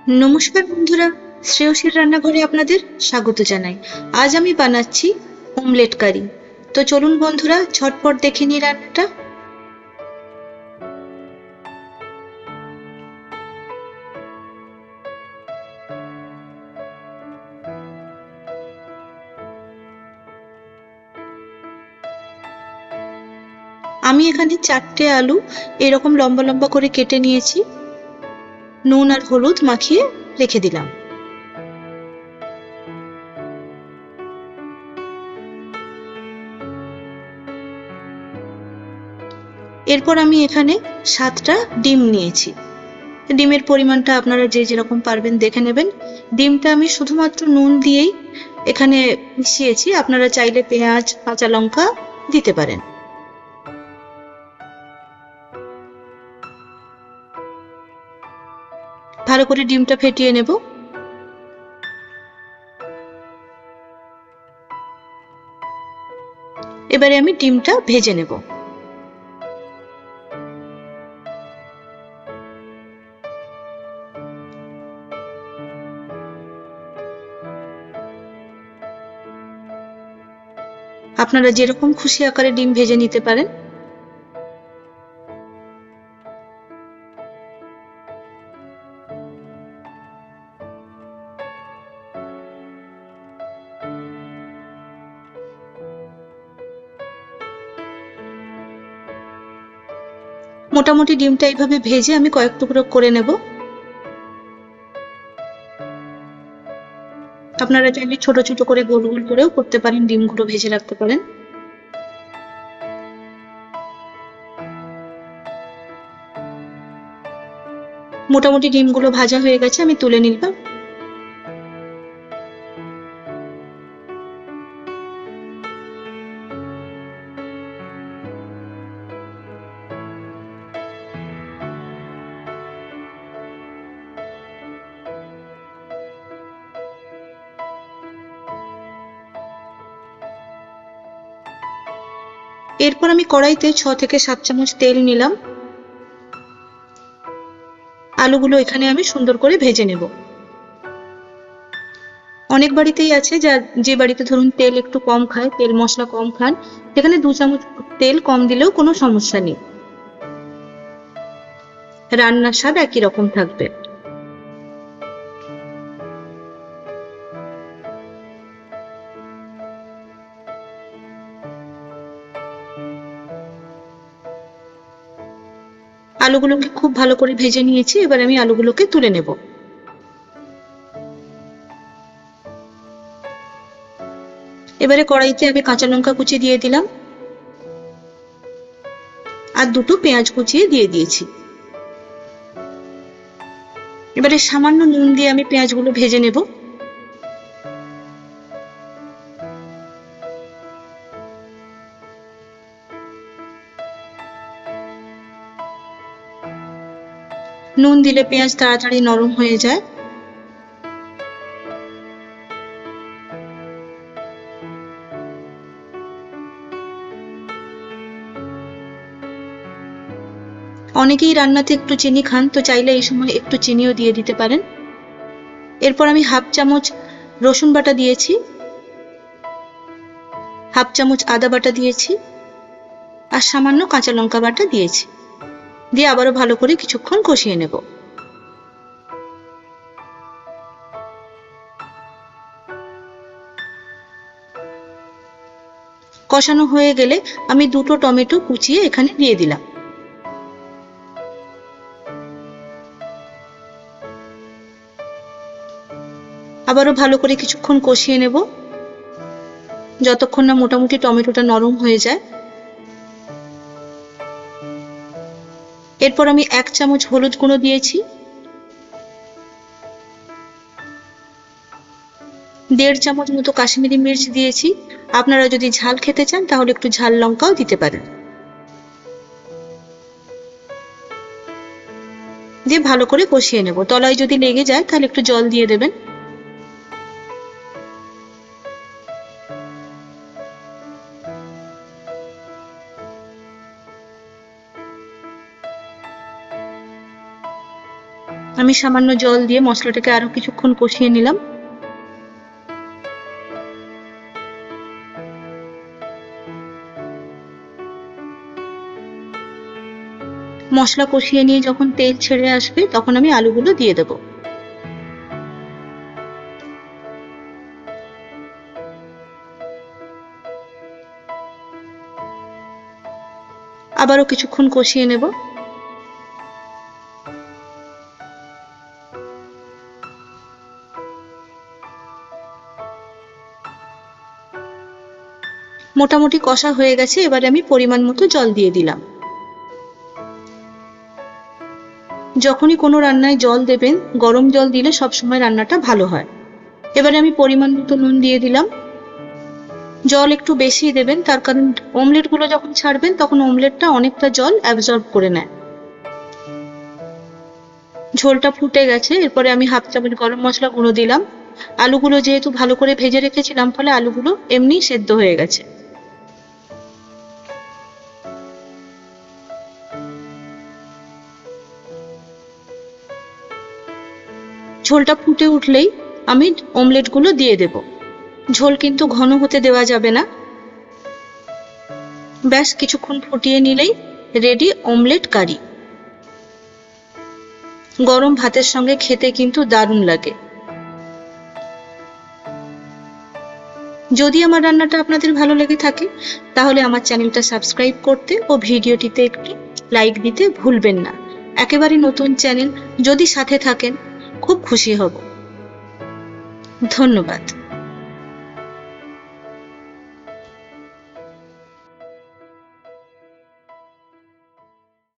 নমস্কার বন্ধুরা, শ্রেয়সীর রান্নাঘরে আপনাদের স্বাগত জানাই। আজ আমি বানাচ্ছি অমলেট কারি। তো চলুন বন্ধুরা, ঝটপট দেখে নিই রান্নাটা। আমি এখানে 4টে আলু এরকম লম্বা লম্বা করে কেটে নিয়েছি, নুন আর হলুদ মাখিয়ে রেখে দিলাম। এরপর আমি এখানে 7টা ডিম নিয়েছি। ডিমের পরিমাণটা আপনারা যে যেরকম পারবেন দেখে নেবেন। ডিমটা আমি শুধুমাত্র নুন দিয়েই এখানে মিশিয়েছি, আপনারা চাইলে পেঁয়াজ কাঁচা লঙ্কা দিতে পারেন। ভালো করে ডিমটা ফেটিয়ে নেব। এবারে আমি ডিমটা ভেজে নেব। আপনারা যেরকম খুশি আকারে ডিম ভেজে নিতে পারেন। মোটামুটি ডিমটা এইভাবে ভেজে আমি কয়েক টুকরো করে নেব। আপনারা চাইলে ছোট ছোট করে গোল গোল করেও করতে পারেন, ডিমগুলো ভেজে রাখতে পারেন। মোটামুটি ডিমগুলো ভাজা হয়ে গেছে, আমি তুলে নিলাম। এরপর আমি কড়াইতে 6 থেকে 7 চামচ তেল নিলাম। আলুগুলো এখানে আমি সুন্দর করে ভেজে নেব। অনেক বাড়িতেই আছে যে বাড়িতে ধরুন তেল একটু কম খায়, তেল মশলা কম খান, সেখানে 2 চামচ তেল কম দিলেও কোনো সমস্যা নেই, রান্নার স্বাদ একই রকম থাকবে। আলুগুলোকে খুব ভালো করে ভেজে নিয়েছি, এবার আমি আলুগুলোকে তুলে নেব। এবারে কড়াইতে আমি কাঁচা লঙ্কা কুচি দিয়ে দিলাম আর 2টো পেঁয়াজ কুচিয়ে দিয়ে দিয়েছি। এবারে সামান্য নুন দিয়ে আমি পেঁয়াজগুলো ভেজে নেব। নুন দিলে পেঁয়াজ তাড়াতাড়ি নরম হয়ে যায়। অনেকেই রান্নাতে একটু চিনি খান, তো চাইলে এই সময় একটু চিনিও দিয়ে দিতে পারেন। এরপর আমি হাফ চামচ রসুন বাটা দিয়েছি, হাফ চামচ আদা বাটা দিয়েছি আর সামান্য কাঁচা লঙ্কা বাটা দিয়েছি, দিয়ে আবারও ভালো করে কিছুক্ষণ কষিয়ে নেব। কষানো হয়ে গেলে আমি 2টো টমেটো কুচিয়ে এখানে দিয়ে দিলাম। আবারও ভালো করে কিছুক্ষণ কষিয়ে নেব, যতক্ষণ না মোটামুটি টমেটোটা নরম হয়ে যায়। এরপর আমি 1 চামচ হলুদ গুঁড়ো দিয়েছি, 1.5 চামচ মতো কাশ্মীরি মির্চ দিয়েছি। আপনারা যদি ঝাল খেতে চান তাহলে একটু ঝাল লঙ্কাও দিতে পারেন। দিয়ে ভালো করে কষিয়ে নেব। তলায় যদি লেগে যায় তাহলে একটু জল দিয়ে দেবেন। আমি সামান্য জল দিয়ে মশলাটাকে আরো কিছুক্ষণ কষিয়ে নিলাম। মশলা কষিয়ে নিয়ে যখন তেল ছেড়ে আসবে তখন আমি আলুগুলো দিয়ে দেব। আবারও কিছুক্ষণ কষিয়ে নেব। মোটামুটি কষা হয়ে গেছে, এবারে আমি পরিমাণ মতো জল দিয়ে দিলাম। যখনই কোনো রান্নায় জল দেবেন, গরম জল দিলে সবসময় রান্নাটা ভালো হয়। এবারে আমি পরিমাণ মতো নুন দিয়ে দিলাম। জল একটু বেশি দেবেন, তার কারণ অমলেট গুলো যখন ছাড়বেন তখন অমলেটটা অনেকটা জল অ্যাবজর্ব করে নেয়। ঝোলটা ফুটে গেছে, এরপরে আমি 1/2 চামচ গরম মশলা গুঁড়ো দিলাম। আলুগুলো যেহেতু ভালো করে ভেজে রেখেছিলাম, ফলে আলুগুলো এমনি সেদ্ধ হয়ে গেছে। ঝোলটা ফুটে উঠলেই আমি অমলেট গুলো দিয়ে দেব। ঝোল কিন্তু ঘন হতে দেওয়া যাবে না। ব্যাস কিছুক্ষণ ফুটিয়ে নিলেই রেডি অমলেট কারি। গরম ভাতের সঙ্গে খেতে কিন্তু দারুণ লাগে। যদি আমার রান্নাটা আপনাদের ভালো লেগে থাকে তাহলে আমার চ্যানেলটা সাবস্ক্রাইব করতে ও ভিডিওটিতে একটি লাইক দিতে ভুলবেন না। একেবারে নতুন চ্যানেল, যদি সাথে থাকেন খুব খুশি হব। ধন্যবাদ।